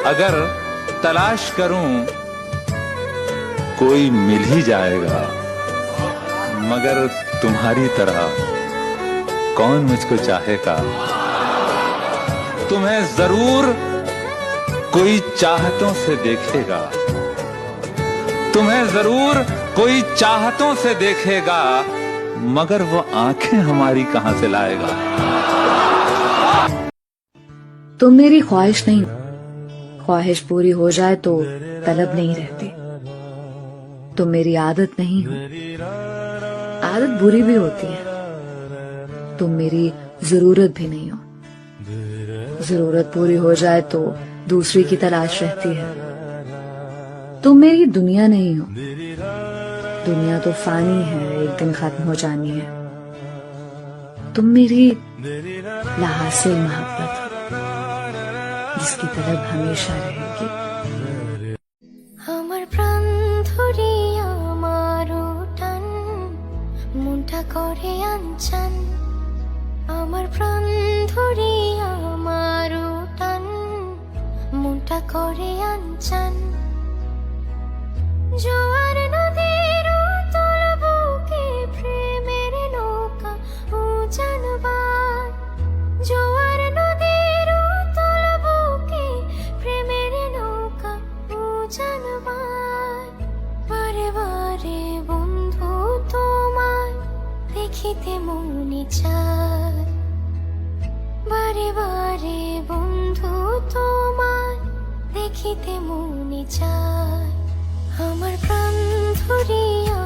अगर तलाश करूं कोई मिल ही जाएगा, मगर तुम्हारी तरह कौन मुझको चाहेगा। तुम्हें जरूर कोई चाहतों से देखेगा, तुम्हें जरूर कोई चाहतों से देखेगा, मगर वो आंखें हमारी कहां से लाएगा। तुम मेरी ख्वाहिश नहीं, ख्वाहिश पूरी हो जाए तो तलब नहीं रहती। तुम मेरी आदत नहीं हो, आदत बुरी भी होती है। तुम मेरी जरूरत भी नहीं हो, जरूरत पूरी हो जाए तो दूसरी की तलाश रहती है। तुम मेरी दुनिया नहीं हो, दुनिया तो फानी है, एक दिन खत्म हो जानी है। तुम मेरी लाहासिल मोहब्बत हो, जिसकी तलब हमेशा रहेगी। আমার প্রাণ ধরিয়া আমারও টান মনটা করে আনচান। আমার প্রাণ ধরিয়া আমারও টান মনটা করে আনচান। জোয়ার নদীর উতল বুকে প্রেমের নৌকা উজানবার। জোয়ার নদীর উতল বুকে প্রেমের নৌকা উজানবার। বারে বারে বন্ধু তোমায় দেখিতে মনে চায়, বারে বারে বন্ধু তোমায় দেখিতে মনে চায়। আমার প্রাণ ধরিয়া